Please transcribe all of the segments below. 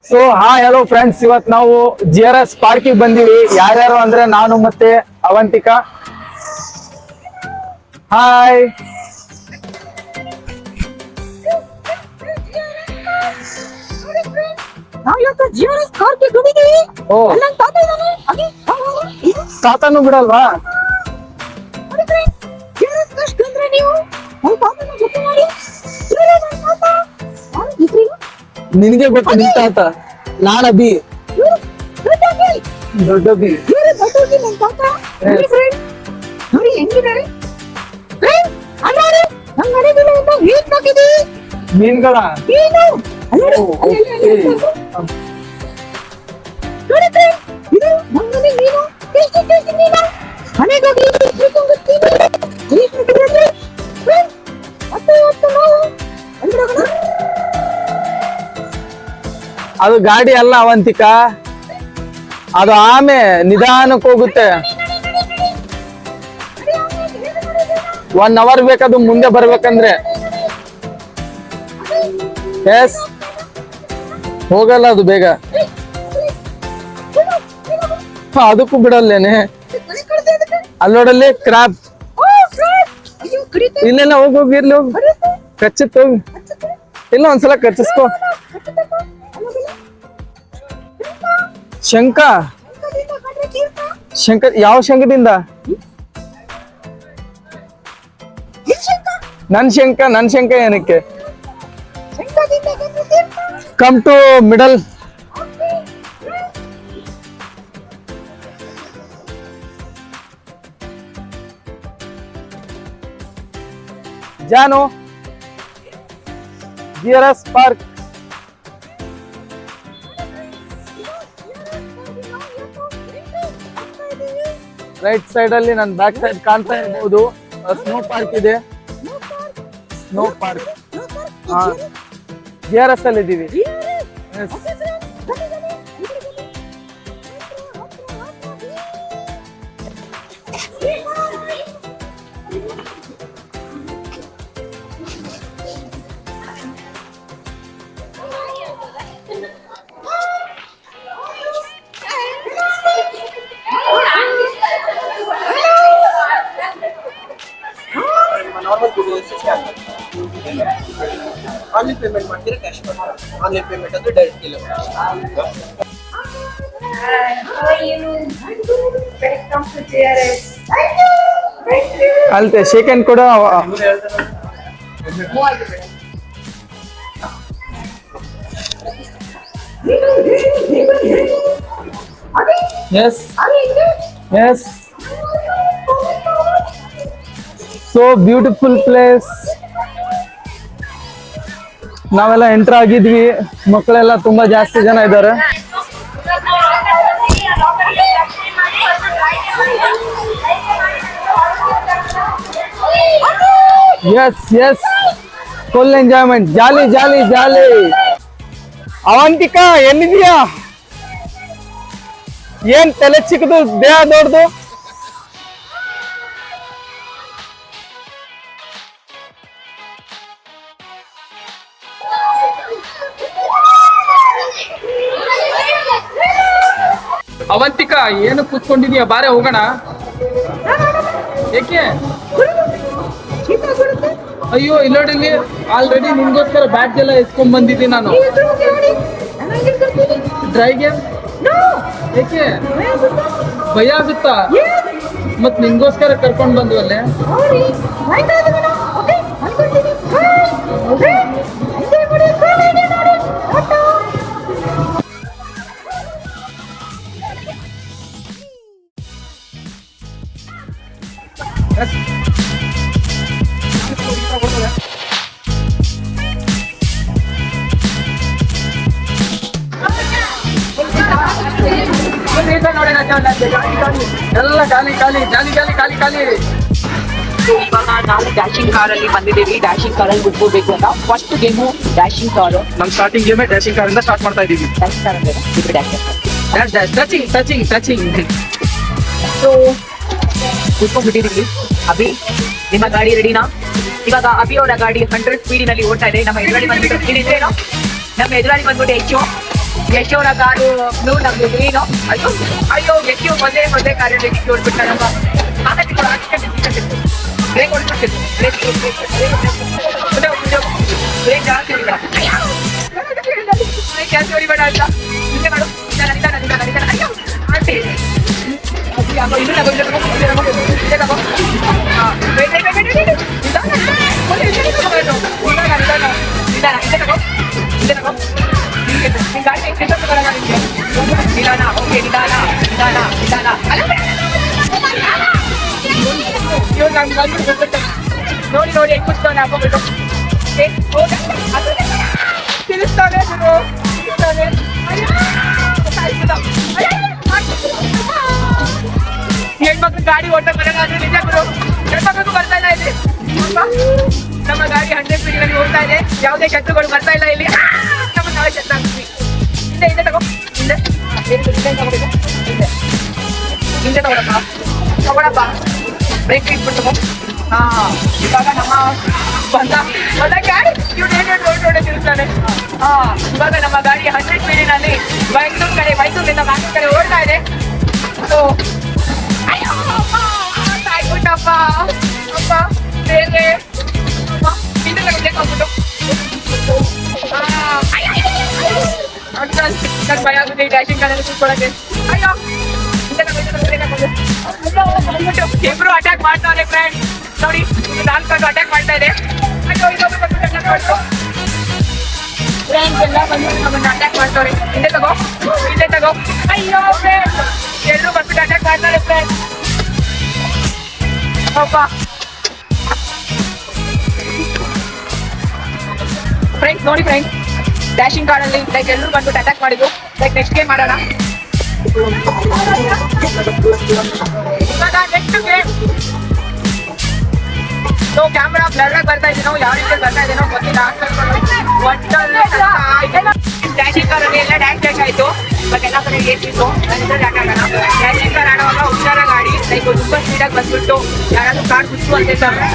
So hello friends, ಇವತ್ ನಾವು GRS ಪಾರ್ಕಿಗೆ ಬಂದಿವಿ. ಯಾರ್ಯಾರು ಅಂದ್ರೆ ನಾನು ಮತ್ತೆ ಅವಂತಿಕಾ. ಹಾಯ್. ಓ, ತಾತನು ಬಿಡಲ್ವಾ? ನಿನಗೆ ಗೊತ್ತು ನಿನ್ ತಾತ. ನಾನ್ ಅಭಿ, ದೊಡ್ಡ ಅಭಿ. ನೋಡಿ ಹೆಂಗಿದ್ದಾರೆ ಮೀನ್ಗಳ ಅದು ಗಾಡಿ ಅಲ್ಲ ಅವಂತಿಕಾ, ಅದು ಆಮೆ ನಿಧಾನಕ್ಕೆ ಹೋಗುತ್ತೆ. 1 ಅವರ್ ಬೇಕದು ಮುಂದೆ ಬರ್ಬೇಕಂದ್ರೆ. ಎಸ್, ಹೋಗಲ್ಲ ಅದು ಬೇಗ. ಅದಕ್ಕೂ ಬಿಡಲ್ಲೇನೆ. ಅಲ್ಲೋಡಲ್ಲಿ ಕ್ರಾಬ್. ಇಲ್ಲೆಲ್ಲ ಹೋಗಿ ಇರ್ಲಿ, ಹೋಗಿ ಕಚ್ಚತ್ ಹೋಗಿ. ಇಲ್ಲ, ಒಂದ್ಸಲ ಕಚ್ಚಿಸ್ಕೋ. ಶಂಕ ಯಾವ ಶಂಕದಿಂದ? ನನ್ ಶಂಕ ಏನಕ್ಕೆ? Come to middle. Janu, GRS park. Right side ಅಲ್ಲಿ ನನ್ ಬ್ಯಾಕ್ ಸೈಡ್ ಕಾಣ್ತಾ ಇರಬಹುದು, ಸ್ನೋ ಪಾರ್ಕ್ ಇದೆ. Snow park. ಹಾ, GRS ಅಲ್ಲಿ ಇದೀವಿ. ಆನ್ಲೈನ್ ಪೇಮೆಂಟ್ ಮಾಡ್ತೀರಾ ಕ್ಯಾಶ್ ಮಾಡ್ತೀರಾ? ಆನ್ಲೈನ್ ಪೇಮೆಂಟ್ ಅಂದ್ರೆ ಡೈರೆಕ್ಟ್ ಇಲ್ಲ. ಅಲ್ತೆ ಶೇಖನ್ ಕೂಡ. Yes yes, so beautiful place. ನಾವೆಲ್ಲ ಎಂಟರ್ ಆಗಿದ್ವಿ, ಮಕ್ಕಳೆಲ್ಲ ತುಂಬಾ ಜಾಸ್ತಿ ಜನ ಇದ್ದಾರೆ. Yes yes, full enjoyment, jolly jolly jolly. Avantika ಎಲ್ಲಿದೀಯಾ? ಏನ್ ತಲೆ ಚಿಕ್ಕದು, ದೇಹ ದೊಡ್ಡದು. ಅವಂತಿಕಾ, ಏನು ಕೂತ್ಕೊಂಡಿದೀಯ? ಬಾರೆ ಹೋಗೋಣ. ಏಕೆ? ಅಯ್ಯೋ, ಇಲ್ಲೋಡಿಲ್ಲಿ ಆಲ್ರೆಡಿ ನಿನ್ಗೋಸ್ಕರ ಬ್ಯಾಟ್ ಎಲ್ಲ ಎತ್ಕೊಂಡ್ ಬಂದಿದ್ದೀನಿ ನಾನು. ಡ್ರೈ ಗೇಮ್ ಏಕೆ? ಭಯ ಆಗುತ್ತಾ? ಮತ್ ನಿನ್ಗೋಸ್ಕರ ಕರ್ಕೊಂಡ್ ಬಂದ್ವಲ್ಲೇ. ಎಲ್ಲ ಖಾಲಿ ಖಾಲಿ, ಜಾಲಿ ಜಾಲಿ, ಖಾಲಿ ಖಾಲಿ. ಇವಾಗ ನಾವು ಡ್ಯಾಶಿಂಗ್ ಕಾರ್ ಅಲ್ಲಿ ಬಂದಿದ್ದೀವಿ. ಡ್ಯಾಶಿಂಗ್ ಕಾರ್ ಅಲ್ಲಿ ಕುತ್ಕೋಬೇಕು ಅಂತ. First game dashing car. ನಮ್ ಸ್ಟಾರ್ಟಿಂಗ್ ಗೇಮೇ ಡ್ಯಾಶಿಂಗ್ ಕಾರ್ ಇಂದ ಸ್ಟಾರ್ಟ್ ಮಾಡ್ತಾ ಇದೀವಿ. ಡ್ಯಾಶಿಂಗ್ ಕಾರ್ ಅಂದ್ರೆ ಟಚಿಂಗ್ ಟಚಿಂಗ್ ಟಚಿಂಗ್. ಸೊ ಕುತ್ಕೊಂಡ್ಬಿಟ್ಟಿದ್ದೀವಿ. ಅಭಿ, ನಿಮ್ಮ ಗಾಡಿ ರೆಡಿನಾ? ಇವಾಗ ಅಭಿ ಅವರ ಗಾಡಿ 100 ಸ್ಪೀಡಿನಲ್ಲಿ ಓಡ್ತಾ ಇದೆ. ನಮ್ಮ ಎದುರಾಳಿ ಬಂದ್ಬಿಟ್ಟು ನಮ್ಮ ಎದುರಾಳಿ ಬಂದ್ಬಿಟ್ಟು ಹೆಚ್ಚು ಯಶ್ ಅವರ ಕಾರು ಬ್ಲೂ ನಮ್ದು ಗ್ರೀನು. ಅಯ್ಯೋ ಯಶ್ ಮೊದಲೇ ಕಾರಲ್ಲಿ ಡಿಕ್ಕಿ ಹೊಡ್ಬಿಟ್ಟಾರಪ್ಪ. ಆಮೇಲೆ ಬ್ರೇಕ್ ಹೊಡ್ಬಿಟ್ಟಿತ್ತು. ಬ್ರೇಕ್ ಜಾಸ್ತಿ ಇಲ್ಲ, ಬ್ರೇಕ್ ಜಾಸ್ತಿ ಹೊಡಿಬೇಡ ಅಂತ ಹಿಂಗೆ ಮಾಡು. ನಡೀತಾನ ಅಯ್ಯೋ ಆಂಟಿ ಇದು ತಗೋ ನಿಧಾನ. ಓಕೆ ನಿಧಾನ. ಇವಾಗ ನಮ್ಗೆ ಬಂದ್ಬಿಟ್ಟು ನೋಡಿ ಹೆಂಗ್ ಕೂತ್ಕೊಂಡು ಹಾಕೋಬಿಟ್ಟು ತಿಳಿಸ್ತಾನೆ ಹೆಣ್ಮಕ್ಳು ಗಾಡಿ ಓಟ ಬರೋದಾದ್ರೆ ನಿಜ ಗುರು, ಹೆಣ್ಮಕ್ಳಿಗೂ ಬರ್ತಾ ಇಲ್ಲ ಇಲ್ಲಿ. ನಮ್ಮ ಗಾಡಿ 100 ಸ್ಪೀಡಿನಲ್ಲಿ ಹೋಗ್ತಾ ಇದೆ, ಯಾವುದೇ ಶತ್ರುಗಳು ಬರ್ತಾ ಇಲ್ಲ ಇಲ್ಲಿ. ನಮ್ಮ ನಾಳೆ ಶತ್ರು ಆಗ್ತೀವಿ. ಹಿಂದೆ ತಗೋ, ಹಿಂದೆ ತಗೊಳಪ್ಪ. ಬ್ರೇಕ್ ಇಟ್ಬಿಟ್ಟು ಇವಾಗ ನಮ್ಮ ಬಂದ ಗಾಡಿ ರೋಡ್ ತಿರುಗ್ತಾನೆ. ಇವಾಗ ನಮ್ಮ ಗಾಡಿ 100 ಸ್ಪೀಡಿನಲ್ಲಿ ಮೈಸೂರಿನಿಂದ ಬ್ಯಾಂಗ್ಳೂರ್ ಕಡೆ ಓಡ್ತಾ ಇದೆ. ಸಾಯ್ಬಿಟ್ಟಪ್ಪ ಅಪ್ಪ ಬೇರೆ ಹಿಂದೆ ತಗೋಗ್ಬಿಟ್ಟು ನನ್ ಭಯ ಆಗುತ್ತೆ ಈ ಡ್ಯಾಶಿಂಗ್ ಕಾರಲ್ಲಿ ಕೂತ್ಕೊಳ್ಳೋಕೆ. ಅಯ್ಯೋ ಇಬ್ರು ಅಟ್ಯಾಕ್ ಮಾಡ್ತಾವ್ರೆ ಫ್ರೆಂಡ್. ನೋಡಿ 4 ಅಟ್ಯಾಕ್ ಮಾಡ್ತಾ ಇದೆ. ಅಯ್ಯೋ ಇನ್ನೊಬ್ರು ಬಂದ್ಬಿಟ್ಟು ಅಟ್ಯಾಕ್ ಮಾಡ್ತು. ಫ್ರೆಂಡ್ಸ್ ಎಲ್ಲ ಬಂದ್ಬಿಟ್ಟು ನಮ್ಮನ್ನ ಅಟ್ಯಾಕ್ ಮಾಡ್ತಾವ್ರೆ. ಹಿಂದೆ ತಗೋ. ಅಯ್ಯೋ ಫ್ರೆಂಡ್ಸ್ ಎಲ್ಲರೂ ಬಂದ್ಬಿಟ್ಟು ಅಟ್ಯಾಕ್ ಮಾಡ್ತಾರೆ ಫ್ರೆಂಡ್ಸ್. ಫ್ರೆಂಡ್ಸ್ ನೋಡಿ ಫ್ರೆಂಡ್ಸ್, ಡ್ಯಾಶಿಂಗ್ ಕಾರಲ್ಲಿ ಲೈಕ್ ಎಲ್ಲರೂ ಬಂದ್ಬಿಟ್ಟು ಅಟ್ಯಾಕ್ ಮಾಡಿದ್ರು. ಲೈಕ್ ನೆಕ್ಸ್ಟ್ ಗೇಮ್ ಮಾಡೋಣ. ನೆಕ್ಸ್ಟ್ ಗೇಮ್ ಕ್ಯಾಮ್ರಾ ಬ್ಲರ್ ಆಗಿ ಬರ್ತಾ ಇದೀನೋ ಯಾವ ರೀತಿ ಬರ್ತಾ ಇದೀನೋ ಗೊತ್ತಿಲ್ಲ. ಡ್ಯಾಶಿಂಗ್ ಕಾರಲ್ಲಿ ಎಲ್ಲ ಡ್ಯಾಶ್ ಆಯ್ತು, ಬಟ್ ಎಲ್ಲ ಕಡೆ ಏರ್ಸಿತ್ತು. ಡ್ಯಾಶಿಂಗ್ ಕಾರ್ ಆಡುವಾಗ ಹುಷಾರ ಗಾಡಿ ಲೈಕ್ ತುಂಬಾ ಸ್ಪೀಡಾಗಿ ಬಂದ್ಬಿಟ್ಟು ಯಾರಾದ್ರೂ ಕಾರ್ ಕುಚ್ಚು ಅಂತ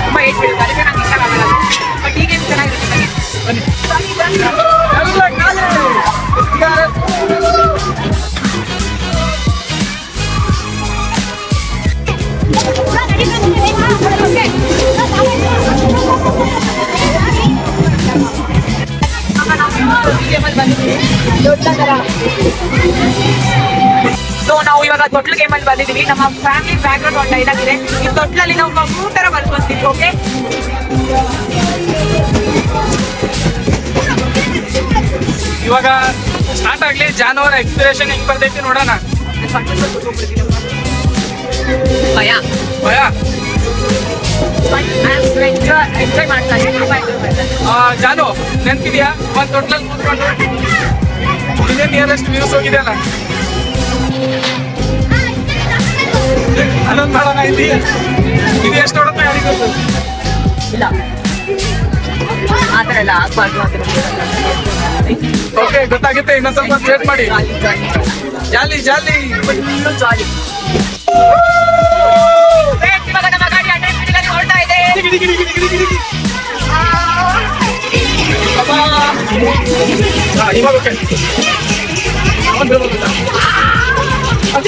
ತುಂಬಾ ಏಟ್ ಬೀಳುತ್ತೆ. ಅದಕ್ಕೆ ನಂಗೆ ಇಷ್ಟ ಆಗಲ್ಲ. ಬಟ್ ಈ ಗೇಮ್ ಚೆನ್ನಾಗಿರುತ್ತೆ. ಸೊ ನಾವು ಇವಾಗ ತೊಟ್ಲು ಗೇಮ್ ಅಲ್ಲಿ ಬಂದಿದ್ದೀವಿ. ನಮ್ಮ ಫ್ಯಾಮಿಲಿ ಬ್ಯಾಕ್ಗ್ರೌಂಡ್ ಒಂದು ಡೈಲಾಗ್ ಇದೆ. ಈ ತೊಟ್ಲಲ್ಲಿ ನಾವು ಮಗು ತರ ಬರ್ಕೊತೀವಿ. ಓಕೆ, ಇವಾಗ ಸ್ಟಾರ್ಟ್ ಆಗ್ಲಿ. ಜಾನುವಾರು ಎಕ್ಸ್ಪ್ರೆಷನ್ ಹೆಂಗ್ ಬರ್ತೈತಿ ನೋಡೋಣ. ಭಯ ಎಂಜಾಯ್ ಮಾಡ್ತಾರೆ. ಜಾನು ನೆನ್ಪಿದ್ಯಾ ಒಂದ್ ತೊಟ್ಲಲ್ಲಿ ಕೂತ್ಕೊಂಡು ಇದೇ ನಿಯರೆಸ್ಟ್ ವ್ಯೂಸ್ ಹೋಗಿದೆಯಲ್ಲ, ಅದೊಂದು ಮಾಡೋಣ. ಇದು ಎಷ್ಟು ನೋಡುತ್ತೆ ಯಾರಿಗೂ ಇಲ್ಲ, ಆ ಥರ ಎಲ್ಲ ಆಗ್ಬಾರ್ದು. ಓಕೆ, ಗೊತ್ತಾಗುತ್ತೆ. ಇನ್ನೊಂದ್ ಸ್ವಲ್ಪ ವೇಟ್ ಮಾಡಿ. ಜಾಲಿ ಜಾಲಿ ಜಾಲಿ. ಇವಾಗ ನಮ್ಮ ಗಾಡಿ 100 ಸ್ಪೀಡಿನಲ್ಲಿ ಹೊರಡ್ತಾ ಇದೆ. ಇವಾಗ ಓಕೆ.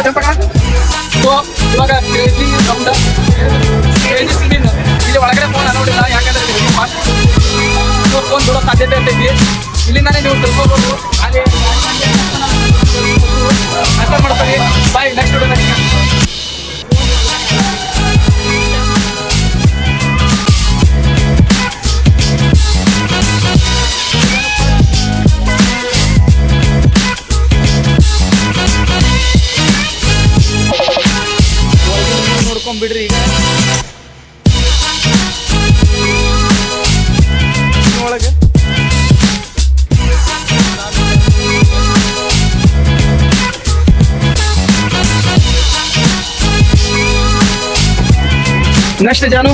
ಸೊ ಇವಾಗ ಕ್ರೇಜಿ ಸೌಂಡ್ ಕ್ರೇಜಿ ಸ್ಪಿನ್ ಇಲ್ಲಿ ಒಳಗಡೆ ಫೋನ್ ಅಲೋಡಿಲ್ಲ, ಯಾಕಂದ್ರೆ ಫೋನ್ ಬಿಡೋ ಸಾಧ್ಯತೆ ಇರ್ತೈತಿ. ಇಲ್ಲಿಂದಾನೇ ನೀವು ತಿಳ್ಕೊಬೋದು. ಅಲ್ಲಿ ಅರ್ಥ ಮಾಡ್ಕೊಳ್ಳಿ. ಬಾಯ್, ನೆಕ್ಸ್ಟ್ ವಿಡಿಯೋ. ನೋಡ್ಕೊಂಡ್ಬಿಡ್ರಿ ಈಗ ಒಳಗೆ ನೆಕ್ಸ್ಟ್ ಜಾನು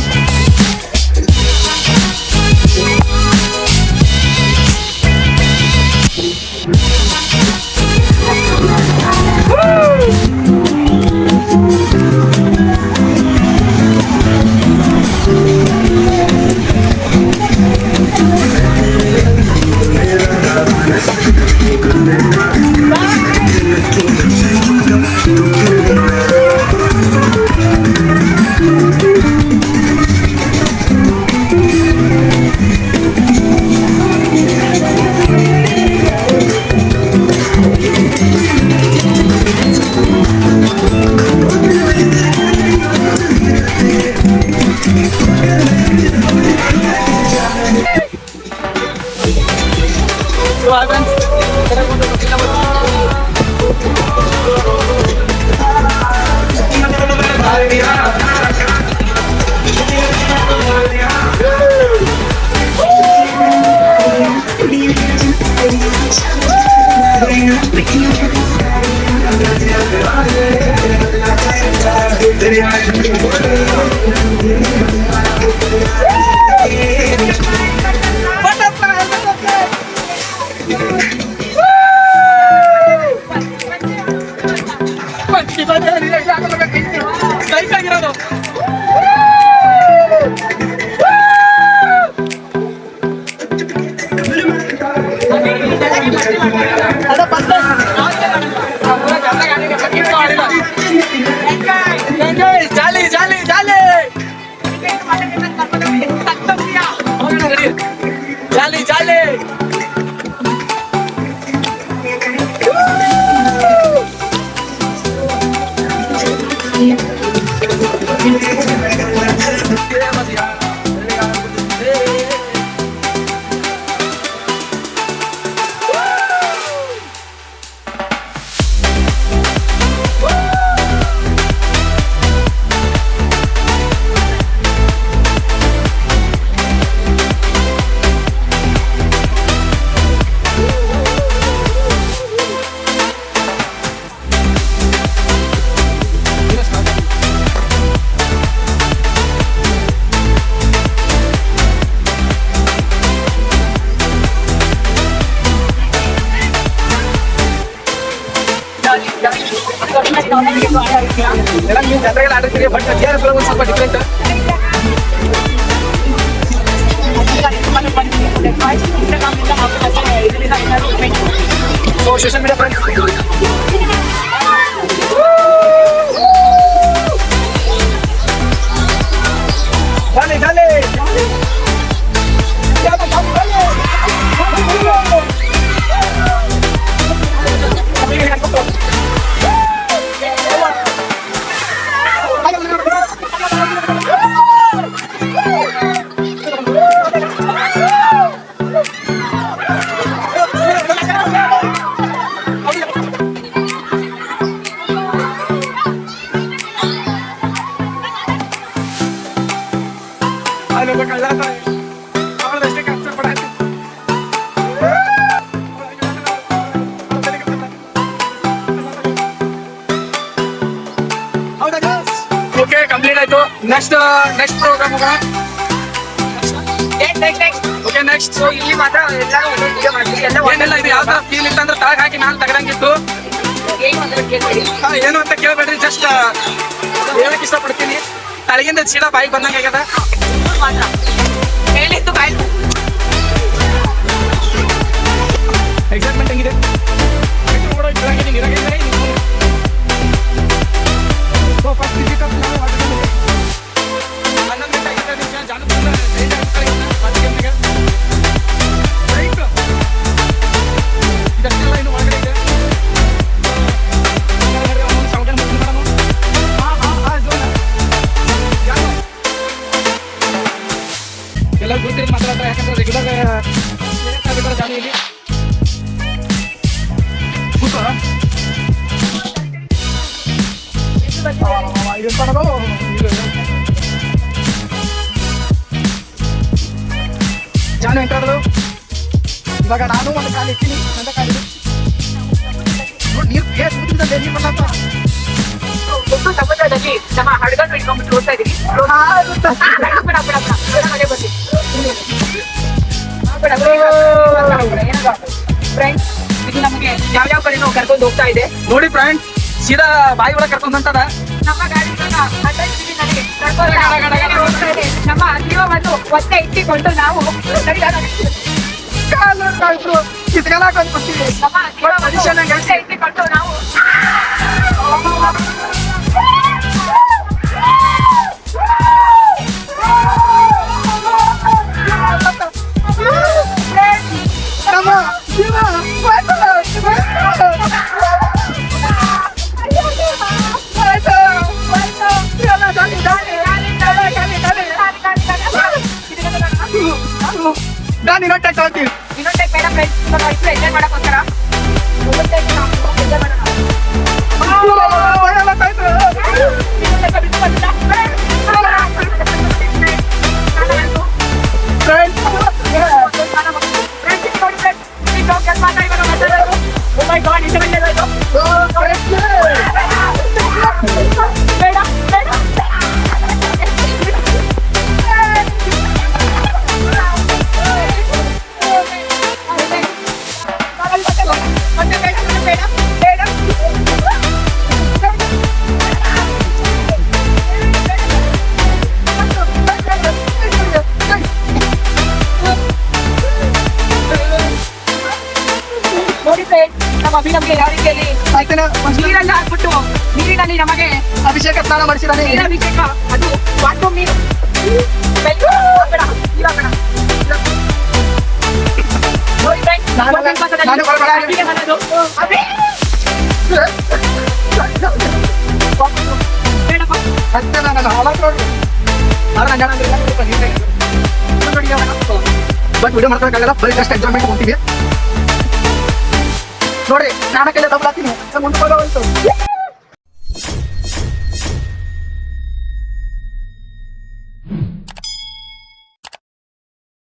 ಕೈಸಾಗಿರೋದು ಜಾಲಿ ಜಾಲಿ ಜಾಲಿ ಜಾಲಿ ಜಾಲಿ ಎಲ್ಲ ನೀವು ಜನರೆಲ್ಲ ಆಡಿರ್ತೀರಿ, ಬಟ್ JRF ಒಂದು ಸ್ವಲ್ಪ different. So social media friends jolly jolly okay complete ಆಯ್ತು. ನೆಕ್ಸ್ಟ್ ಪ್ರೋಗ್ರಾಮ್ ಹೋಗೋಣ. Okay next. ಸೊ ಇಲ್ಲಿ ಮಾತ್ರ ಎಲ್ಲರೂ ವಿಡಿಯೋ ಮಾಡ್ತೀವಿ. ಏನೆಲ್ಲ ಇದು ಯಾವ ತರ ಫೀಲ್ ಇತ್ತು ಅಂದ್ರೆ ತಳಗ ಹಾಕಿ ನಾನು ತಗದಂಗಿತ್ತು. ಏನು ಅಂತ ಕೇಳಬೇಡ್ರಿ, ಜಸ್ಟ್ ಹೇಳಕ್ ಇಷ್ಟಪಡ್ತೀನಿ. ತಳಗಿಂದ ಸೀದಾ ಬಾಯಿಗೆ ಬಂದಂಗ ಆಗ್ಯದ. ಹೇಳಿದ್ದು ಬಾಯ್ ಎಕ್ಸೈಟ್ಮೆಂಟ್ ಹೆಂಗಿದೆ? ಯಾಕಂದ್ರೆ ರೆಗ್ಯುಲರ್ ಗಾಡಿ ಇಲ್ಲಿ ಕೂತು ಜಾನು ಎಂಟ್ರಾದ್ರು ಇವಾಗ ನಾನು ಒಂದು ಕಾಲು ಇಟ್ಟಿನಿ ನನ್ನ ಕಾಲಿದೆ ನೀರು ಕೂತಿದ್ದಂತೆ ನೀರು ಬಂದ ದೊಡ್ಡ ಸಮುದ್ರದಲ್ಲಿ ನಮ್ಮ ಹಡಗನ್ನು ಇಟ್ಕೊಂಡ್ಬಿಟ್ಟು ನೋಡ್ತಾ ಇದೀವಿ ಫ್ರೆಂಡ್ಸ್ ಇದು ನಮಗೆ ಯಾವ್ಯಾವ ಕಡೆ ನಾವು ಕರ್ಕೊಂಡು ಹೋಗ್ತಾ ಇದೆ ನೋಡಿ ಫ್ರೆಂಡ್ಸ್ ಸೀದಾ ಬಾಯಿ ಒಳಗೆ ಕರ್ಕೊಂಡ್ ಹೊಂಟದ ನಮ್ಮ ಗಾಡಿ ಹೋಗ್ತಾ ಇದೆ ನಮ್ಮ ಜೀವವನ್ನು ಒತ್ತೆ ಇಟ್ಟಿಕೊಂಡು ನಾವು ಕಿತ್ಕಲಾಕೊಂಡ್ ಬರ್ತೀವಿ ನಮ್ಮ ಜೀವವನ್ನು ಒತ್ತೆ ಇಟ್ಟಿಕೊಂಡು ನಾವು ನಾನು ಇನ್ನೊಂದು ಟೈಟ್ ತಗೊಳ್ತೀವಿ ಇನ್ನೊಂದು ಬೇಡ ಫ್ರೆಂಡ್ಸ್ ಇವಾಗ ಇಬ್ಬರು ಎಂಜಾಯ್ ಮಾಡೋಕ್ಕೋಸ್ಕರ ನಮ್ಮ ಅಭಿನವ್ಗೆ ಯಾವ ರೀತಿಯಲ್ಲಿ ನೀರನ್ನ ಹಾಕ್ಬಿಟ್ಟು ನೀರಿನಲ್ಲಿ ನಮಗೆ ಅಭಿಷೇಕ ಸ್ನಾನ ಮಾಡಿಸಿದಾನೆ ನೀರಭಿಷೇಕ ಅದು ವಾಟು ಮೀನು ನೋಡಿ friends, ನಾನು ಅಭಿಗೆ ಬರೋದು. ಅಭಿ! ಬೇಡಪ್ಪ. ಮತ್ತೆ ನಾನು ಹಾಳಾಗ್ ನೋಡ್ರಿ ಬಟ್ ವಿಡಿಯೋ ಮಾಡ್ಕೊಳಕ್ಕಾಗಲ್ಲ ಬರೀ ಜಸ್ಟ್ ಎಂಜಾಯ್ಮೆಂಟ್ ಹೋಗ್ತೀವಿ ನೋಡಿ ಸ್ನಾನಕ್ಕೆಲ್ಲ ಡಬಲ್ ಹಾಕ್ತೀನಿ ಮುಂದೆ ಹೋಗೋವಂತು